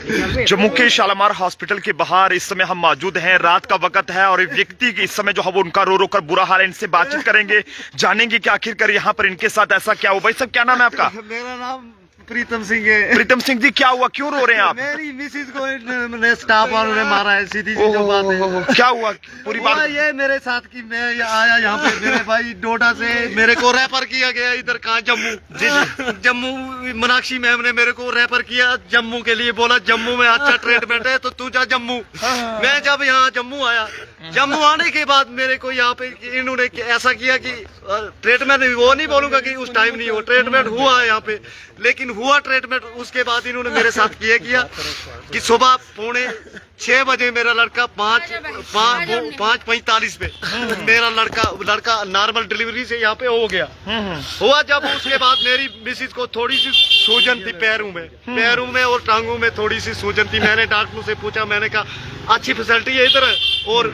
जम्मू के शालामार हॉस्पिटल के बाहर इस समय हम मौजूद हैं। रात का वक्त है और एक व्यक्ति इस समय जो है वो उनका रो रो कर बुरा हाल है। इनसे बातचीत करेंगे, जानेंगे कि आखिरकार यहाँ पर इनके साथ ऐसा क्या हुआ। भाई साहब, क्या नाम है आपका? मेरा नाम प्रीतम सिंह है। प्रीतम सिंह जी, क्या हुआ, क्यों रो रहे हैं आप? मेरी मिसिस को स्टाफ वालों ने मारा है, सीधी सी जो बात है। क्या हुआ पूरी बात? ये मेरे साथ की मैं आया यहाँ पे, मेरे भाई डोडा से मेरे को रेफर किया गया इधर, कहाँ, जम्मू। जी जम्मू मीनाक्षी मैम ने मेरे को रेफर किया जम्मू के लिए, बोला जम्मू में अच्छा ट्रीटमेंट है तो तू जा जम्मू। मैं जब यहाँ जम्मू आया, जम्मू आने के बाद मेरे को यहाँ पे इन्होंने ऐसा किया कि ट्रीटमेंट, वो नहीं बोलूंगा कि उस टाइम नहीं हो, ट्रीटमेंट हुआ है यहाँ पे, लेकिन हुआ ट्रीटमेंट। उसके बाद इन्होंने मेरे साथ किया कि सुबह 5:45 बजे मेरा लड़का 5:45 पे मेरा लड़का नॉर्मल डिलीवरी से यहाँ पे हो गया। हुआ जब, उसके बाद मेरी मिसिस को थोड़ी सी सूजन थी पैरों में और टांगों में थोड़ी सी सूजन थी। मैंने डॉक्टर से पूछा, मैंने कहा अच्छी फैसिलिटी है इधर और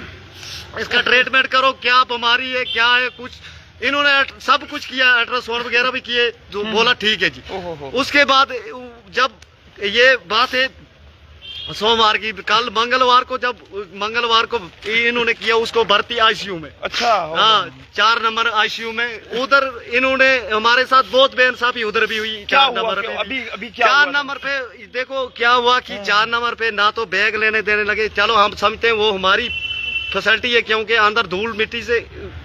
इसका ट्रीटमेंट करो, क्या बीमारी है, क्या है, कुछ इन्होंने सब कुछ किया, अल्ट्रासाउंड वगैरह भी किए, तो बोला ठीक है जी। उसके बाद जब ये बात है सोमवार की, कल मंगलवार को इन्होंने किया उसको भर्ती आईसीयू में। अच्छा, हाँ, 4 नंबर आईसीयू में। उधर इन्होंने हमारे साथ बहुत बेइंसाफी उधर भी हुई। 4 नंबर पे अभी 4 नंबर पे देखो क्या हुआ कि 4 नंबर पे ना तो बैग लेने देने लगे। चलो हम समझते हैं वो हमारी फैसिलिटी है, क्योंकि अंदर धूल मिट्टी से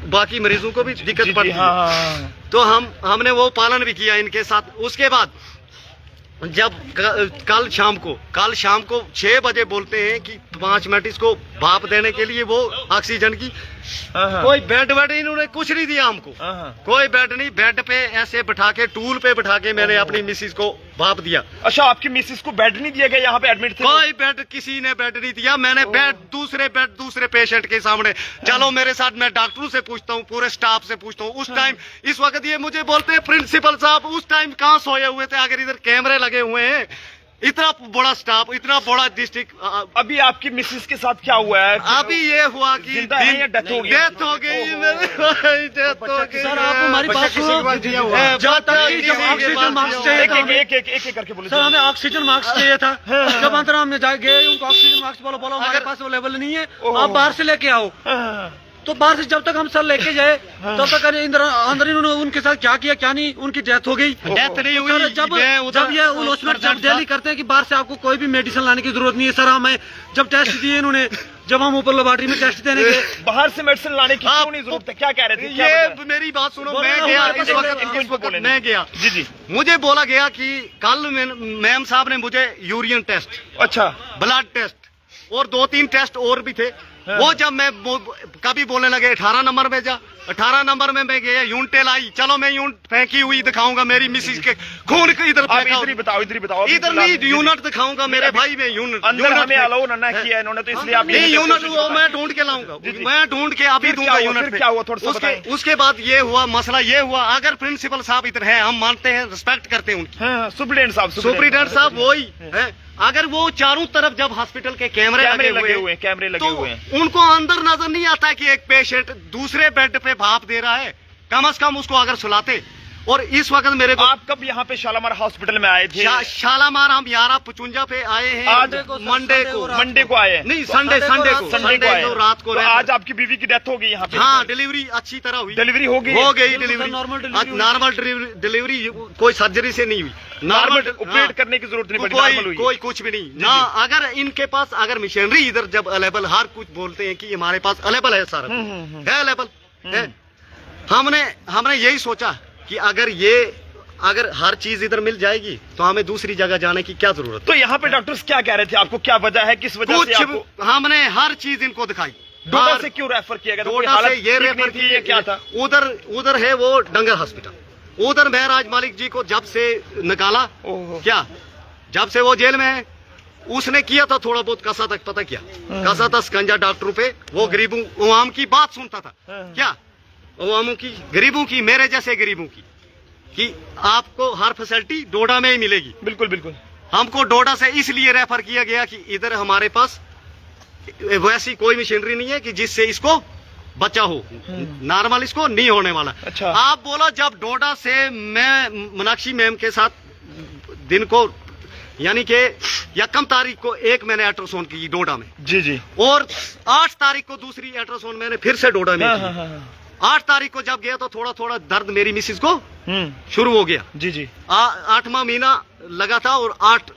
बाकी मरीजों को भी दिक्कत पड़ती है, तो हमने वो पालन भी किया इनके साथ। उसके बाद जब कल शाम को 6 बजे बोलते हैं कि 5 मिनट इसको भाप देने के लिए, वो ऑक्सीजन की कोई बेड इन्होंने कुछ नहीं दिया हमको, कोई बेड नहीं। बेड पे ऐसे बिठा के, टूल पे बिठा के मैंने अपनी मिसिस को भाप दिया। अच्छा, आपकी मिसिस को बेड नहीं दिया गया? यहाँ पे एडमिट थे? कोई बेड, किसी ने बेड नहीं दिया। मैंने दूसरे पेशेंट के सामने, चलो मेरे साथ, मैं डॉक्टरों से पूछता हूँ, पूरे स्टाफ से पूछता हूँ। उस टाइम, इस वक्त ये मुझे बोलते हैं प्रिंसिपल साहब उस टाइम कहाँ सोए हुए थे, अगर इधर कैमरे लगे हुए हैं, इतना बड़ा स्टाफ, इतना बड़ा डिस्ट्रिक्ट। अभी आपकी मिसिस के साथ क्या हुआ है? अभी ये हुआ कि डेथ हो गई। डेथ हो गई मेरे भाई, डेथ हो गई। सर, आप हमारी बात सुनो। ऑक्सीजन मास्क चाहिए था, एक करके बोले सर, हमें ऑक्सीजन मास्क चाहिए था। जब अंदर हम गए, उनको ऑक्सीजन मास्क बोलो हमारे पास अवेलेबल नहीं है, आप बाहर से लेके आओ। तो बाहर से जब तक हम सर लेके जाए तब तक अंदर इन्होंने उनके साथ क्या किया क्या नहीं, उनकी डेथ हो गई। डेथ नहीं हुई। जब ये उसमें जब डेली करते हैं कि बाहर से आपको कोई भी मेडिसिन लाने की जरूरत नहीं है। सर, हमें जब टेस्ट दिए इन्होंने, जब हम ऊपर लेबोरेटरी में टेस्ट देने गए, बाहर से मेडिसिन लाने की क्यों नहीं जरूरत है? क्या कह रहे थे? ये मेरी बात सुनो, मैं गया इस वक्त मैं गया जी, मुझे बोला गया कि कल मैम साहब ने मुझे यूरिन टेस्ट, अच्छा, ब्लड टेस्ट और 2-3 टेस्ट और भी थे। वो जब मैं कभी बोलने लगे 18 नंबर में जा, 18 नंबर में मैं गया, यूनिटेल आई, चलो मैं यूनिट फेंकी हुई दिखाऊंगा, मेरी मिसिस के खून के इधर बताओ, इधर नहीं, यूनिट दिखाऊंगा मेरे भाई में, यूनिट अंदर हमें अलाउ ना किया इन्होंने, तो इसलिए आप नहीं, यूनिट वो मैं ढूंढ के लाऊंगा, मैं ढूंढ के अभी दूंगा यूनिट। क्या हुआ थोड़ा सा? उसके बाद ये हुआ, मसला ये हुआ, अगर प्रिंसिपल साहब इधर है, हम मानते हैं, रिस्पेक्ट करते हैं उनकी, सुप्रिटेंडेंट साहब वही है, अगर वो चारों तरफ जब हॉस्पिटल के कैमरे लगे हुए हैं, उनको अंदर नजर नहीं आता है कि एक पेशेंट दूसरे बेड पे भाप दे रहा है, कम से कम उसको अगर सुलाते। और इस वक्त मेरे को, आप कब यहाँ पे शालामार हॉस्पिटल में आए थे? शालामार हम 11:55 पे आए हैं। आज मंडे को आए? नहीं, संडे को रात को। आज आपकी बीवी की डेथ हो गई यहाँ पे? हाँ, डिलीवरी अच्छी तरह हुई। डिलीवरी हो गई डिलीवरी नॉर्मल डिलीवरी, कोई सर्जरी से नहीं हुई, नॉर्मल ऑपरेट करने की जरूरत नहीं पड़ी, कोई कुछ भी नहीं ना। अगर इनके पास अगर मशीनरी इधर जब अवेलेबल, हर कुछ बोलते हैं कि हमारे पास अवेलेबल है, सारा है अवेलेबल है। हमने यही सोचा कि अगर हर चीज इधर मिल जाएगी तो हमें दूसरी जगह जाने की क्या जरूरत है। तो यहाँ पे डॉक्टर्स क्या कह रहे थे आपको? क्या वजह है, किस वजह से आपको? हमने हर चीज इनको दिखाई। डोडा से क्यों रेफर किया गया? डोडा से ये रेफर किया, क्या था? उधर है वो डंगर हॉस्पिटल, उधर महराज मालिक जी को जब से निकाला, क्या जब से वो जेल में है, उसने किया था थोड़ा बहुत कसा तक, पता क्या कसा था स्कंजा डॉक्टरों पे, वो गरीबों अवाम की बात सुनता था, क्या अवामों की, गरीबों की, मेरे जैसे गरीबों की, कि आपको हर फैसिलिटी डोडा में ही मिलेगी। बिल्कुल। हमको डोडा से इसलिए रेफर किया गया कि इधर हमारे पास वैसी कोई मशीनरी नहीं है कि जिससे इसको बचा हो, नॉर्मल इसको नहीं होने वाला। अच्छा। आप बोलो, जब डोडा से मैं मीनाक्षी मैम के साथ दिन को यानी कि यकम तारीख को एक मैंने अल्ट्रासाउंड की डोडा में, जी जी। और 8 तारीख को दूसरी अल्ट्रासाउंड मैंने फिर से डोडा में की। 8 तारीख को जब गया तो थोड़ा थोड़ा दर्द मेरी मिसिस को शुरू हो गया। जी जी। 8वां महीना लगा था और 8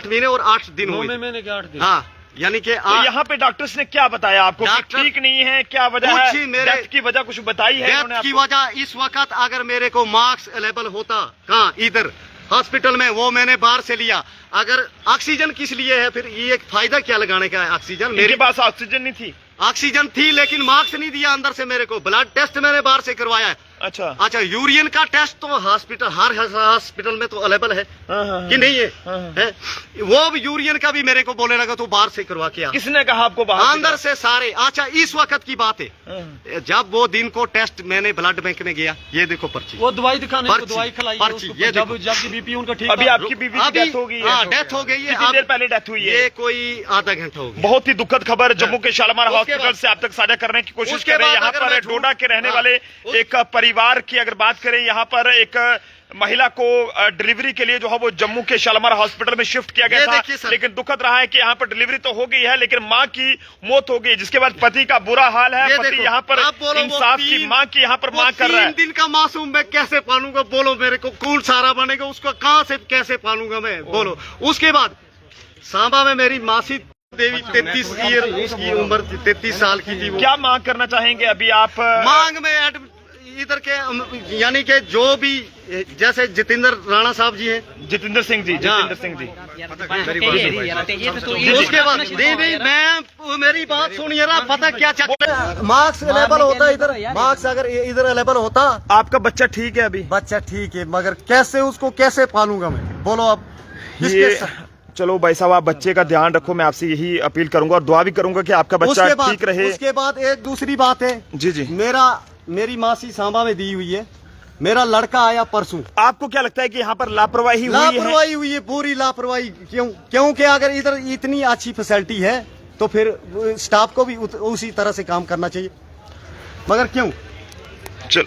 महीने और 8 दिन हुए। 9 महीने के 8 दिन। हाँ, यानी कि तो यहाँ पे डॉक्टर्स ने क्या बताया आपको? डॉक्टर ठीक नहीं है, क्या वजह कुछ है? ही मेरे- डेथ की वजह कुछ बताई है इन्होंने डेथ की आपको? वजह इस वक्त अगर मेरे को मार्क्स अवेलेबल होता कहाँ इधर हॉस्पिटल में, वो मैंने बाहर से लिया। अगर ऑक्सीजन किस लिए है फिर, ये एक फायदा क्या लगाने का है ऑक्सीजन? मेरे मेरे पास ऑक्सीजन नहीं थी। ऑक्सीजन थी लेकिन मार्क्स नहीं दिया अंदर से मेरे को। ब्लड टेस्ट मैंने बाहर से करवाया है। अच्छा। अच्छा, यूरिन का टेस्ट तो हॉस्पिटल, हर हॉस्पिटल में तो अवेलेबल है कि नहीं है? है? वो भी यूरिन का भी मेरे को बोले लगा तू बाहर से करवा के आ। किसने कहा आपको बाहर अंदर से सारे। अच्छा, इस वक्त की बात है, जब वो दिन को टेस्ट मैंने ब्लड बैंक में गया, ये देखो पर्ची, वो दवाई दिखाने को पर्ची, दवाई खिलाई पर्ची, उसको, ये जब देखो। जब बीपी उनका ठीक अभी था। आपकी बीवी की डेथ हो गई है? हाँ, डेथ हो गई है। कितनी देर पहले डेथ हुई है? ये कोई आधा घंटा हो गया। बहुत ही दुखद खबर जम्मू के शालीमार उसके हॉस्पिटल बाद- से आप तक साझा करने की कोशिश उसके कर रहे हैं। बाद यहाँ अगर मैं पर डोडा के रहने हाँ, वाले उस- एक परिवार की अगर बात करें, यहाँ पर एक महिला को डिलीवरी के लिए जो है वो जम्मू के शालीमार हॉस्पिटल में शिफ्ट किया गया ये था, देखिए सर। लेकिन दुखद रहा है कि यहाँ पर डिलीवरी तो हो गई है लेकिन माँ की मौत हो गई, जिसके बाद पति का बुरा हाल है। ये पति देखो, यहाँ पर आप बोलो, वो इंसाफ की तीन- माँ की यहाँ पर वो मांग कर रहा है। 3 दिन का मासूम मैं कैसे पालूंगा? बोलो मेरे को, कौन सारा बनेगा उसको? कहाँ से कैसे पालूंगा मैं? बोलो। उसके बाद सांबा में मेरी मासी देवी 33 ईयर की उम्र थी, 33 साल की थी वो। क्या मांग करना चाहेंगे अभी आप? मांग में इधर के यानी कि जो भी जैसे जितेंद्र राणा साहब जी हैं, जितेंद्र सिंह जी, जितेंद्र सिंह जी। उसके बाद नहीं, मैं मेरी बात सुनिए ना, पता क्या चक्कर, मार्क्स अवेलेबल होता है इधर, मार्क्स अगर इधर अवेलेबल होता। आपका बच्चा ठीक है अभी? बच्चा ठीक है, मगर कैसे उसको कैसे पालूंगा मैं? बोलो अब। ये चलो भाई साहब, आप बच्चे का ध्यान रखो, मैं आपसे यही अपील करूंगा और दुआ भी करूंगा कि आपका बच्चा ठीक रहे। उसके बाद एक दूसरी बात है जी जी। मेरी मासी सांबा में दी हुई है, मेरा लड़का आया परसों। आपको क्या लगता है कि यहाँ पर लापरवाही हुई है? पूरी लापरवाही। क्योंकि अगर इधर इतनी अच्छी फैसिलिटी है तो फिर स्टाफ को भी उसी तरह से काम करना चाहिए, मगर क्यों? चल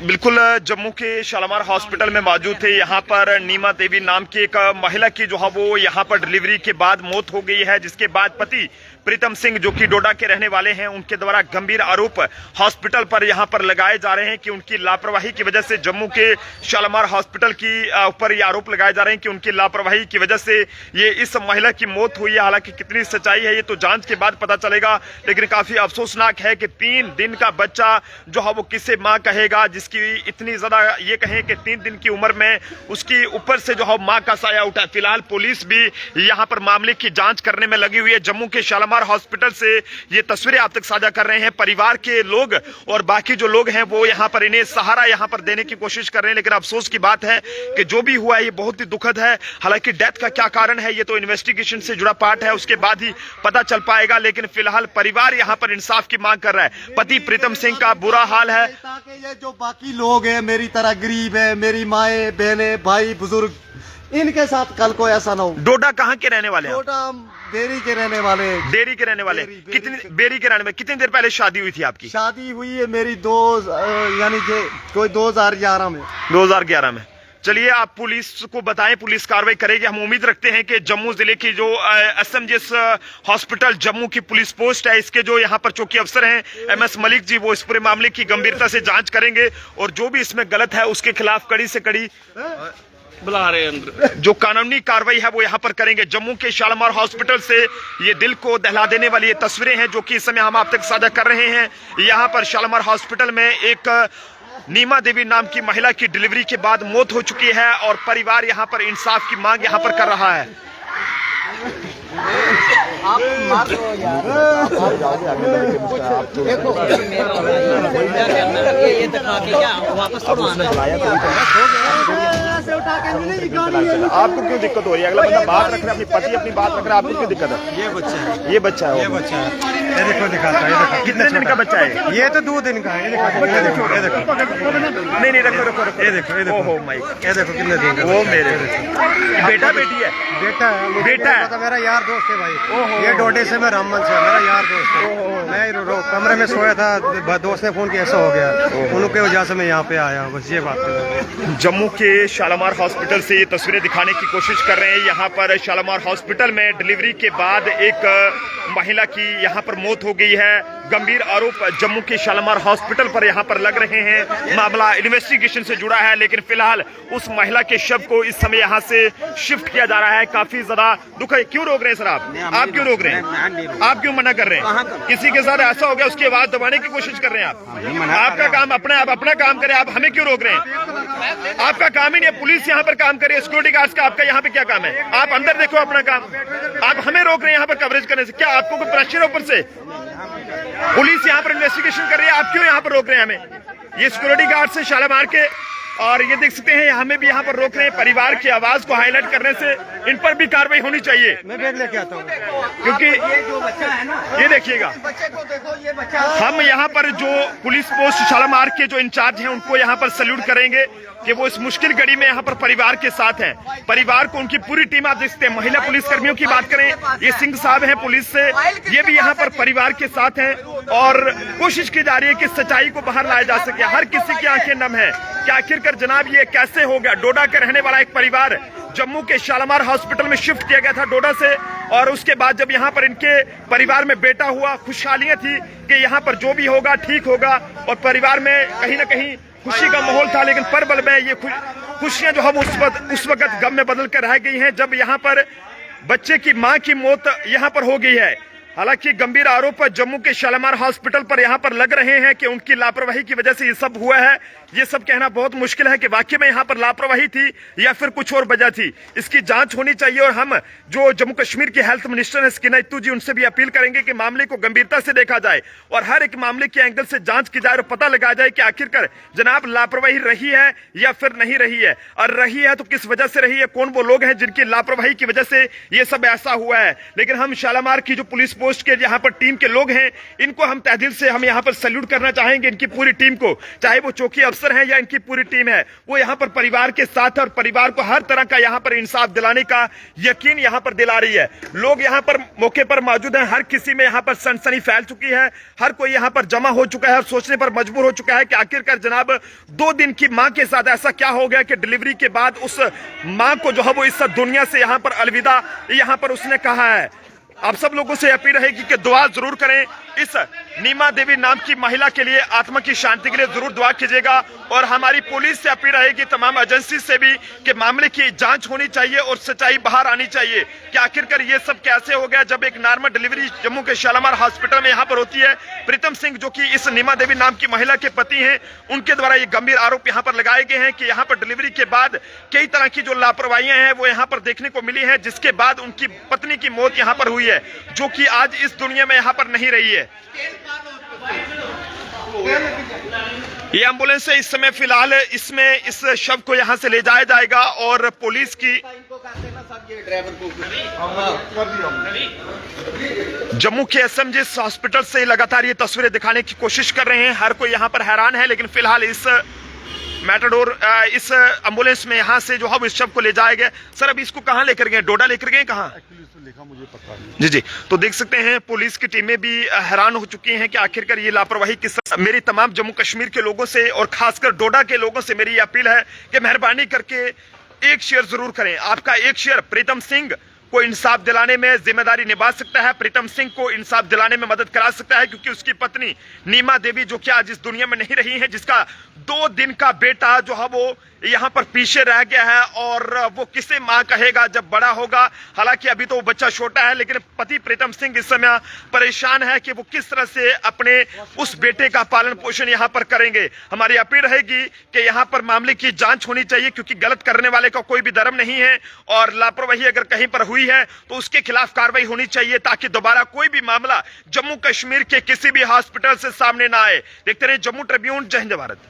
बिल्कुल, जम्मू के शालीमार हॉस्पिटल में मौजूद थे। यहाँ पर नीमा देवी नाम की एक महिला की जो है वो यहाँ पर डिलीवरी के बाद मौत हो गई है, जिसके बाद पति प्रीतम सिंह जो कि डोडा के रहने वाले हैं, उनके द्वारा गंभीर आरोप हॉस्पिटल पर यहाँ पर लगाए जा रहे हैं कि उनकी लापरवाही की वजह से जम्मू के शालीमार हॉस्पिटल की ऊपर ये आरोप लगाए जा रहे हैं कि उनकी लापरवाही की वजह से ये इस महिला की मौत हुई है। हालांकि कितनी सच्चाई है ये तो जांच के बाद पता चलेगा, लेकिन काफी अफसोसनाक है कि 3 दिन का बच्चा जो है वो किसे माँ कहेगा, जिसकी इतनी ज्यादा ये कहें कि 3 दिन की उम्र में उसकी ऊपर से जो है माँ का साया उठा। फिलहाल पुलिस भी यहाँ पर मामले की जांच करने में लगी हुई है। जम्मू के शालीमार हॉस्पिटल से ये तस्वीरें आप तक साझा कर रहे हैं। परिवार के लोग और बाकी जो लोग हैं वो यहाँ पर इन्हें सहारा यहाँ पर देने की कोशिश कर रहे हैं, लेकिन अफसोस की बात है कि जो भी हुआ है ये बहुत ही दुखद है। हालांकि डेथ का क्या कारण है ये तो इन्वेस्टिगेशन से जुड़ा पार्ट है, उसके बाद ही पता चल पाएगा, लेकिन फिलहाल परिवार यहाँ पर इंसाफ की मांग कर रहा है। पति प्रीतम सिंह का बुरा हाल है। ताकि ये जो बाकी लोग हैं मेरी तरह गरीब है, मेरी माए बहने भाई बुजुर्ग, इनके साथ कल को ऐसा ना हो। डोडा कहाँ के रहने वाले हैं? डोडा बेरी के रहने वाले। डेरी के रहने वाले। बेरी कितनी बेरी के रहने में कितनी देर पहले शादी हुई थी आपकी? शादी हुई है मेरी यानी कि कोई 2011 में। 2011 में। चलिए आप पुलिस को बताएं, पुलिस कार्रवाई करेगी। हम उम्मीद रखते हैं कि जम्मू जिले की जो एसएमजीएस हॉस्पिटल जम्मू की पुलिस पोस्ट है, इसके जो यहाँ पर चौकी अफसर हैं MS मलिक जी, वो इस पूरे मामले की गंभीरता से जांच करेंगे और जो भी इसमें गलत है उसके खिलाफ कड़ी से कड़ी बुला रहे अंदर जो कानूनी कार्रवाई है वो यहाँ पर करेंगे। जम्मू के शालीमार हॉस्पिटल से ये दिल को दहला देने वाली ये तस्वीरें हैं जो कि इस समय हम आप तक साझा कर रहे हैं। यहाँ पर शालीमार हॉस्पिटल में एक नीमा देवी नाम की महिला की डिलीवरी के बाद मौत हो चुकी है और परिवार यहाँ पर इंसाफ की मांग यहाँ पर कर रहा है। आप मार दो यार, ये दिखा के क्या वापस तो आना आपको क्यों दिक्कत हो रही है? अगला बंदा बात रख रहा है, अपनी पति अपनी बात रख रहा है, आपको क्यों दिक्कत है? ये बच्चा है, ये बच्चा है, ये बच्चा है, ये देखो दिखाता है, ये देखो कितने दिन का बच्चा है? ये तो 2 दिन का है, ये देखो, ये देखो, ये देखो, नहीं नहीं रखो रखो रखो, ये देखो, ये देखो, ओहो माई, ये देखो कितने दिन का वो मेरे बेटा बेटी है? बेटा है, बेटा है? तो मेरा यार दोस्त है भाई, ये डोडे से, मैं रामबन से, मेरा यार दोस्त है। मैं कमरे में सोया था, दोस्त ने फोन किया ऐसा हो गया, उनकी वजह से मैं यहाँ पे आया, बस ये बात है। जम्मू के शालामार हॉस्पिटल से ये तस्वीरें दिखाने की कोशिश कर रहे हैं। यहाँ पर शालामार हॉस्पिटल में डिलीवरी के बाद एक महिला की यहाँ पर मौत हो गई है। गंभीर आरोप जम्मू के शालामार हॉस्पिटल पर यहाँ पर लग रहे हैं। मामला इन्वेस्टिगेशन से जुड़ा है, लेकिन फिलहाल उस महिला के शव को इस समय यहाँ से शिफ्ट किया जा रहा है। काफी ज्यादा दुख है। क्यों रोक रहे हैं सर आप क्यों रोक रहे हैं? आप क्यों मना कर रहे हैं? किसी के साथ ऐसा हो गया उसकी आवाज दबाने की कोशिश कर रहे हैं आप? आपका काम आप अपना काम करें, आप हमें क्यों रोक रहे हैं? आपका काम ही नहीं है। पुलिस यहाँ पर काम करे, सिक्योरिटी गार्ड्स का आपका यहाँ पे क्या काम है? आप अंदर देखो अपना काम, आप हमें रोक रहे हैं यहाँ पर कवरेज करने से। क्या आपको कोई प्रेशर है ऊपर से? पुलिस यहाँ पर इन्वेस्टिगेशन कर रही है, आप क्यों यहाँ पर रोक रहे हैं हमें? ये सिक्योरिटी गार्ड से शालामार के, और ये देख सकते हैं हमें भी यहाँ पर रोक रहे हैं। परिवार की आवाज को हाईलाइट करने से इन पर भी कार्रवाई होनी चाहिए। मैं बैग लेके आता हूँ, क्योंकि ये जो बच्चा है ना, ये देखिएगा, बच्चे को देखो, ये बच्चा हम यहाँ पर जो पुलिस पोस्ट शालामार के जो इंचार्ज हैं उनको यहाँ पर सैल्यूट करेंगे कि वो इस मुश्किल घड़ी में यहाँ पर परिवार के साथ हैं। परिवार को उनकी पूरी टीम, आप देख सकते हैं महिला पुलिस कर्मियों की बात करें, ये सिंह साहब हैं पुलिस से, ये भी यहाँ पर परिवार के साथ हैं और कोशिश की जा रही है कि सच्चाई को बाहर लाया जा सके। हर किसी की आंखें नम है कि आखिरकार जनाब ये कैसे हो गया। डोडा के रहने वाला एक परिवार जम्मू के शालामार हॉस्पिटल में शिफ्ट किया गया था डोडा से, और उसके बाद जब यहाँ पर इनके परिवार में बेटा हुआ, खुशहालियां थी कि यहाँ पर जो भी होगा ठीक होगा, और परिवार में कहीं ना कहीं खुशी का माहौल था। लेकिन परबल में ये खुशियां जो हम उस वक्त गम में बदल कर रह गई हैं जब यहाँ पर बच्चे की मां की मौत यहाँ पर हो गई है। हालांकि गंभीर आरोप जम्मू के शालामार हॉस्पिटल पर यहाँ पर लग रहे हैं कि उनकी लापरवाही की वजह से ये सब हुआ है। ये सब कहना बहुत मुश्किल है कि वाकई में यहाँ पर लापरवाही थी या फिर कुछ और वजह थी। इसकी जांच होनी चाहिए, और हम जो जम्मू कश्मीर के हेल्थ मिनिस्टर हैं सकीना इत्तू जी, उनसे भी अपील करेंगे कि मामले को गंभीरता से देखा जाए और हर एक मामले के एंगल से जांच की जाए और पता लगाया जाए कि आखिरकार जनाब लापरवाही रही है या फिर नहीं रही है, और रही है तो किस वजह से रही है, कौन वो लोग हैं जिनकी लापरवाही की वजह से ये सब ऐसा हुआ है। लेकिन हम शालामार की जो पुलिस पोस्ट के यहाँ पर टीम के लोग हैं, इनको हम तहे दिल से हम यहाँ पर सैल्यूट करना चाहेंगे, इनकी पूरी टीम को, चाहे वो चौकी अफसर हैं या इनकी पूरी टीम है, वो यहाँ पर परिवार के साथ है और परिवार को हर तरह का यहाँ पर इंसाफ दिलाने का यकीन यहाँ पर दिला रही है। लोग यहाँ पर मौके पर मौजूद हैं, हर किसी में यहाँ पर सनसनी फैल चुकी है, हर कोई यहाँ पर जमा हो चुका है और सोचने पर मजबूर हो चुका है कि आखिरकार जनाब 2 दिन की मां के साथ ऐसा क्या हो गया कि डिलीवरी के बाद उस मां को जो है वो इस दुनिया से यहाँ पर अलविदा यहाँ पर उसने कहा है। आप सब लोगों से अपील रहेगी कि दुआ जरूर करें। इस नीमा देवी नाम की महिला के लिए, आत्मा की शांति के लिए जरूर दुआ कीजिएगा, और हमारी पुलिस से अपील रहेगी, तमाम एजेंसी से भी, कि मामले की जांच होनी चाहिए और सच्चाई बाहर आनी चाहिए कि आखिरकार ये सब कैसे हो गया। जब एक नॉर्मल डिलीवरी जम्मू के शालामार हॉस्पिटल में यहाँ पर होती है, प्रीतम सिंह जो कि इस नीमा देवी नाम की महिला के पति हैं, उनके द्वारा ये गंभीर आरोप यहाँ पर लगाए गए हैं कि यहाँ पर डिलीवरी के बाद कई तरह की जो लापरवाहियां हैं वो यहाँ पर देखने को मिली है, जिसके बाद उनकी पत्नी की मौत यहाँ पर हुई है, जो कि आज इस दुनिया में यहाँ पर नहीं रही है। ये एम्बुलेंस है, इस समय फिलहाल इसमें इस शव को यहां से ले जाया जाएगा, और पुलिस की जम्मू के एसएमजी हॉस्पिटल से लगातार ये तस्वीरें दिखाने की कोशिश कर रहे हैं। हर कोई यहां पर हैरान है, लेकिन फिलहाल इस मैटाडोर इस एम्बुलेंस में यहां से जो है इस शव को ले जाया गया। सर अभी इसको कहां लेकर गए? डोडा लेकर गए? कहां लिखा मुझे पता नहीं। जी, तो देख सकते हैं पुलिस की टीमें भी हैरान हो चुकी हैं कि आखिरकार ये लापरवाही किस। मेरी तमाम जम्मू कश्मीर के लोगों से और खासकर डोडा के लोगों से मेरी अपील है कि मेहरबानी करके एक शेयर जरूर करें। आपका एक शेयर प्रीतम सिंह को इंसाफ दिलाने में जिम्मेदारी निभा सकता है, प्रीतम सिंह को इंसाफ दिलाने में मदद करा सकता है, क्योंकि उसकी पत्नी नीमा देवी जो कि आज इस दुनिया में नहीं रही है, जिसका 2 दिन का बेटा जो है वो यहाँ पर पीछे रह गया है, और वो किसे मां कहेगा जब बड़ा होगा। हालांकि अभी तो वो बच्चा छोटा है, लेकिन पति प्रीतम सिंह इस समय परेशान है कि वो किस तरह से अपने उस बेटे का पालन पोषण यहाँ पर करेंगे। हमारी अपील रहेगी कि यहाँ पर मामले की जांच होनी चाहिए, क्योंकि गलत करने वाले का कोई भी धर्म नहीं है, और लापरवाही अगर कहीं पर हुई है तो उसके खिलाफ कार्रवाई होनी चाहिए, ताकि दोबारा कोई भी मामला जम्मू कश्मीर के किसी भी हॉस्पिटल से सामने ना आए। देखते रहिए जम्मू ट्रिब्यून। जय हिंद भारत।